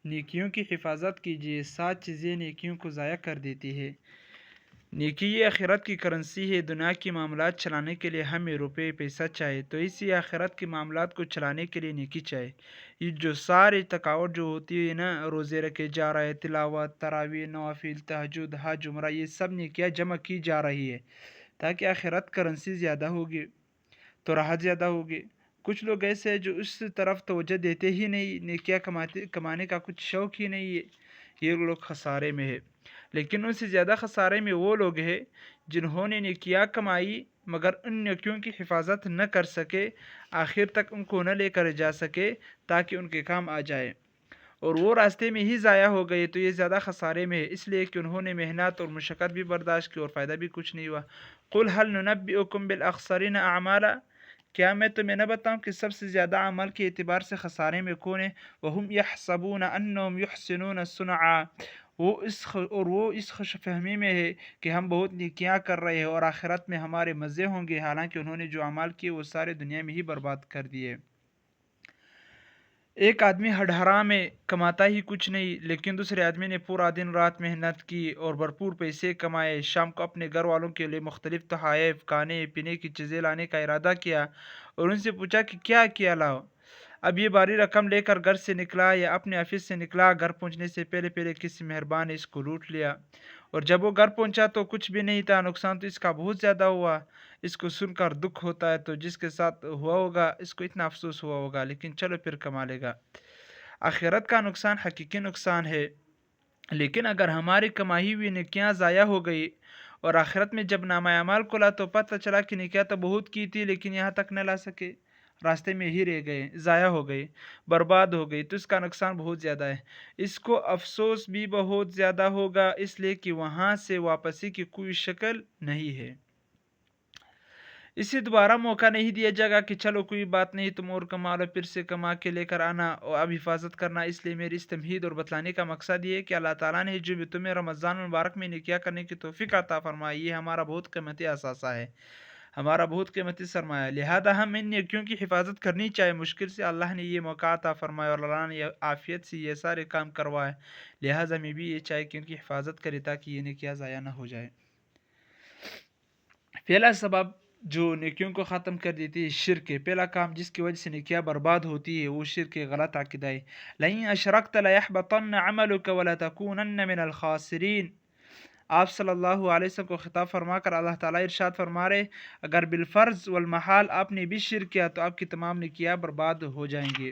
نیکیوں کی حفاظت کیجیے، 7 چیزیں نیکیوں کو ضائع کر دیتی ہے۔ نیکی یہ آخرت کی کرنسی ہے۔ دنیا کے معاملات چلانے کے لیے ہمیں روپے پیسہ چاہیے، تو اسی آخرت کے معاملات کو چلانے کے لیے نیکی چاہیے۔ یہ جو ساری تھکاوٹ جو ہوتی ہے نا، روزے رکھے جا رہا ہے، تلاوت، تراویح، نوافل، تہجد، حج، عمرہ، یہ سب نیکیاں جمع کی جا رہی ہے تاکہ آخرت کرنسی زیادہ ہوگی تو راحت زیادہ ہوگی۔ کچھ لوگ ایسے ہیں جو اس طرف توجہ دیتے ہی نہیں، نیکیاں کمانے کا کچھ شوق ہی نہیں ہے، یہ لوگ خسارے میں ہے۔ لیکن ان سے زیادہ خسارے میں وہ لوگ ہیں جنہوں نے نیکیاں کمائی مگر ان نیکیوں کی حفاظت نہ کر سکے، آخر تک ان کو نہ لے کر جا سکے تاکہ ان کے کام آ جائے، اور وہ راستے میں ہی ضائع ہو گئے، تو یہ زیادہ خسارے میں ہے، اس لیے کہ انہوں نے محنت اور مشقت بھی برداشت کی اور فائدہ بھی کچھ نہیں ہوا۔ قل هل ننبئکم بالاخسرین اعمالا، کیا میں تمہیں نہ بتاؤں کہ سب سے زیادہ عمل کے اعتبار سے خسارے میں کون ہے؟ وَهُمْ يَحْسَبُونَ أَنَّهُمْ يُحْسِنُونَ صُنْعًا، وہ اس خوش فہمی میں ہے کہ ہم بہت نیکیاں کر رہے ہیں اور آخرت میں ہمارے مزے ہوں گے، حالانکہ انہوں نے جو اعمال کیے وہ سارے دنیا میں ہی برباد کر دیے۔ ایک آدمی ہڈہرا میں کماتا ہی کچھ نہیں، لیکن دوسرے آدمی نے پورا دن رات محنت کی اور بھرپور پیسے کمائے، شام کو اپنے گھر والوں کے لیے مختلف تحائف، کھانے پینے کی چیزیں لانے کا ارادہ کیا اور ان سے پوچھا کہ کیا لاؤ؟ اب یہ باری رقم لے کر گھر سے نکلا یا اپنے آفس سے نکلا، گھر پہنچنے سے پہلے کسی مہربان نے اس کو لوٹ لیا، اور جب وہ گھر پہنچا تو کچھ بھی نہیں تھا، نقصان تو اس کا بہت زیادہ ہوا۔ اس کو سن کر دکھ ہوتا ہے، تو جس کے ساتھ ہوا ہوگا اس کو اتنا افسوس ہوا ہوگا، لیکن چلو پھر کما لے گا۔ آخرت کا نقصان حقیقی نقصان ہے، لیکن اگر ہماری کمائی ہوئی نیکیاں ضائع ہو گئی اور آخرت میں جب نامہ اعمال کھلا تو پتہ چلا کہ نیکیاں تو بہت کی تھی لیکن یہاں تک نہ لا سکے، راستے میں ہی رہ گئے، ضائع ہو گئی، برباد ہو گئی، تو اس کا نقصان بہت زیادہ ہے، اس کو افسوس بھی بہت زیادہ ہوگا، اس لیے کہ وہاں سے واپسی کی کوئی شکل نہیں ہے۔ اسے دوبارہ موقع نہیں دیا جائے گا کہ چلو کوئی بات نہیں، تم اور کما لو، پھر سے کما کے لے کر آنا اور اب حفاظت کرنا۔ اس لیے میری اس تمہید اور بتلانے کا مقصد یہ ہے کہ اللہ تعالیٰ نے جو بھی تمہیں رمضان المبارک میں نیکیاں کرنے کی توفیق عطا فرمائی، یہ ہمارا بہت قیمتی اثاثہ ہے، ہمارا بہت قیمتی سرمایہ ہے، لہذا ہم ان نیکیوں کی حفاظت کرنی چاہیے۔ مشکل سے اللہ نے یہ موقع عطا فرمایا اور اللہ نے عافیت سے یہ سارے کام کروائے، لہذا ہمیں بھی یہ چاہیے کہ ان کی حفاظت کرے تاکہ یہ نیکیاں ضائع نہ ہو جائے۔ پہلا سبب جو نیکیوں کو ختم کر دیتی ہے شرک ہے۔ پہلا کام جس کی وجہ سے نیکیاں برباد ہوتی ہے وہ شرک ہے، غلط عقیدہ ہے۔ لَئِنْ أَشْرَكْتَ لَيَحْبَطَنَّ عَمَلُكَ وَلَتَكُونَنَّ مِنَ الْخَاسِرِينَ۔ آپ صلی اللہ علیہ وسلم کو خطاب فرما کر اللہ تعالیٰ ارشاد فرما رہے، اگر بالفرض والمحال آپ نے بھی شرک کیا تو آپ کی تمام نیکیاں برباد ہو جائیں گے۔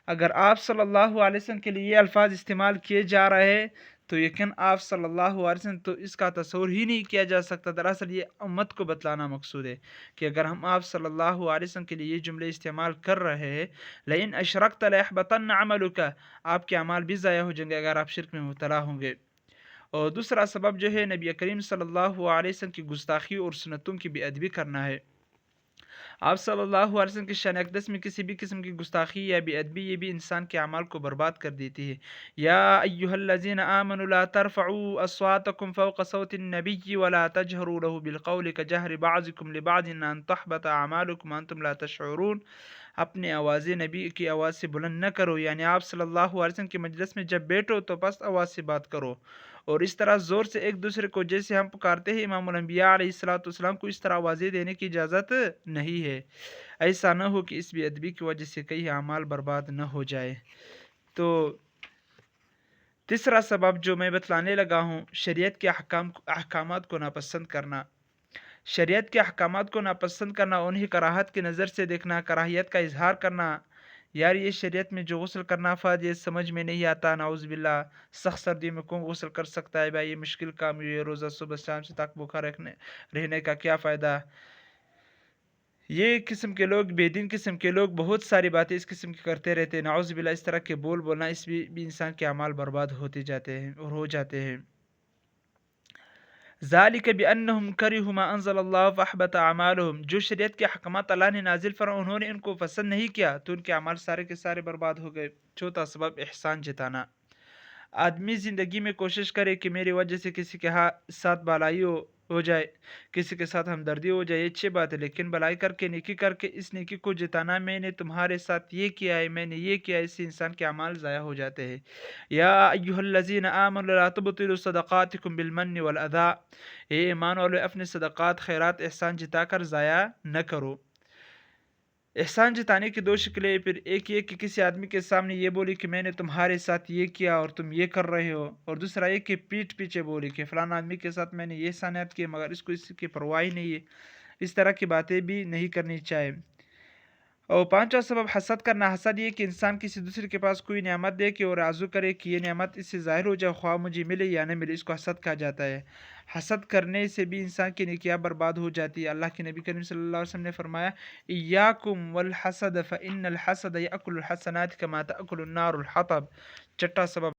اگر آپ صلی اللہ علیہ وسلم کے لیے یہ الفاظ استعمال کیے جا رہے ہیں تو یقین آپ صلی اللہ علیہ وسلم تو اس کا تصور ہی نہیں کیا جا سکتا۔ دراصل یہ امت کو بتلانا مقصود ہے کہ اگر ہم آپ صلی اللہ علیہ وسلم کے لیے یہ جملے استعمال کر رہے ہیں، لَإِنْ أَشْرَكْتَ لَيَحْبَطَنَّ عَمَلُكَ، آپ کے اعمال بھی ضائع ہو جائیں گے اگر آپ شرک میں مبتلا ہوں گے۔ اور دوسرا سبب جو ہے نبی کریم صلی اللہ علیہ وسلم کی گستاخی اور سنتوں کی بے ادبی کرنا ہے۔ آپ صلی اللہ علیہ وسلم کی شان اقدس میں کسی بھی قسم کی گستاخی یا بے ادبی یہ بھی انسان کے اعمال کو برباد کر دیتی ہے۔ یا ایھا الذین آمنوا لا ترفعوا اصواتکم فوق صوت النبی ولا تجهروا له بالقول كجهر بعضکم لبعض ان تحبط اعمالکم وانتم لا تشعرون۔ اپنے آوازیں نبی کی آواز سے بلند نہ کرو، یعنی آپ صلی اللہ علیہ وسلم کے مجلس میں جب بیٹھو تو پست آواز سے بات کرو اور اس طرح زور سے ایک دوسرے کو جیسے ہم پکارتے ہیں۔ امام الانبیاء علیہ السلام کو اس طرح آوازیں دینے کی اجازت نہیں ہے، ایسا نہ ہو کہ اس بے ادبی کی وجہ سے کئی اعمال برباد نہ ہو جائے۔ تو تیسرا سبب جو میں بتلانے لگا ہوں، شریعت کے احکامات کو ناپسند کرنا۔ شریعت کے احکامات کو ناپسند کرنا، انہیں کراہت کی نظر سے دیکھنا، کراہیت کا اظہار کرنا، یار یہ شریعت میں جو غسل کرنا فرض یہ سمجھ میں نہیں آتا، نعوذ باللہ، سخت سردی میں کون غسل کر سکتا ہے بھائی، یہ مشکل کام، یہ روزہ صبح شام سے تک بھوکا رہنے کا کیا فائدہ۔ یہ قسم کے لوگ، بے دین قسم کے لوگ بہت ساری باتیں اس قسم کی کرتے رہتے ہیں، نعوذ باللہ، اس طرح کے بولنا اس بھی انسان کے اعمال برباد ہوتے جاتے ہیں اور ہو جاتے ہیں۔ ذالک بانہم کرہوا ما انزل اللہ فاحبط اعمالہم، جو شریعت کے احکامات اللہ نے نازل فرمائے انہوں نے ان کو پسند نہیں کیا تو ان کے اعمال سارے کے سارے برباد ہو گئے۔ چوتھا سبب احسان جتانا۔ آدمی زندگی میں کوشش کرے کہ میری وجہ سے کسی کے ساتھ بھلائی ہو ہو جائے، کسی کے ساتھ ہمدردی ہو جائے، یہ اچھی بات ہے، لیکن بلائی کر کے نیکی کر کے اس نیکی کو جتانا میں نے تمہارے ساتھ یہ کیا ہے، میں نے یہ کیا ہے، اس سے انسان کے اعمال ضائع ہو جاتے ہیں۔ یا ایھا الذین آمنوا لا تبطلوا صدقاتکم بالمن والاذی، اے ایمان والو اپنے صدقات، خیرات، احسان جتا کر ضائع نہ کرو۔ احسان جتانے کی دو شکلیں، پھر ایک یہ کہ کسی آدمی کے سامنے یہ بولی کہ میں نے تمہارے ساتھ یہ کیا اور تم یہ کر رہے ہو، اور دوسرا یہ کہ پیٹھ پیچھے بولی کہ فلاں آدمی کے ساتھ میں نے یہ احسانات کیے مگر اس کو اس کی پرواہ ہی نہیں ہے، اس طرح کی باتیں بھی نہیں کرنی چاہیے۔ اور پانچواں سبب حسد کرنا۔ حسد یہ کہ انسان کسی دوسرے کے پاس کوئی نعمت دے کے اور آرزو کرے کہ یہ نعمت اس سے ظاہر ہو جائے، خواہ مجھے ملے یا نہ ملے، اس کو حسد کہا جاتا ہے۔ حسد کرنے سے بھی انسان کی نیکیاں برباد ہو جاتی ہے۔ اللہ کے نبی کریم صلی اللہ علیہ وسلم نے فرمایا ایاکم والحسد فإن الحسد یأکل الحسنات کما تأکل النار الحطب۔ چھٹا سبب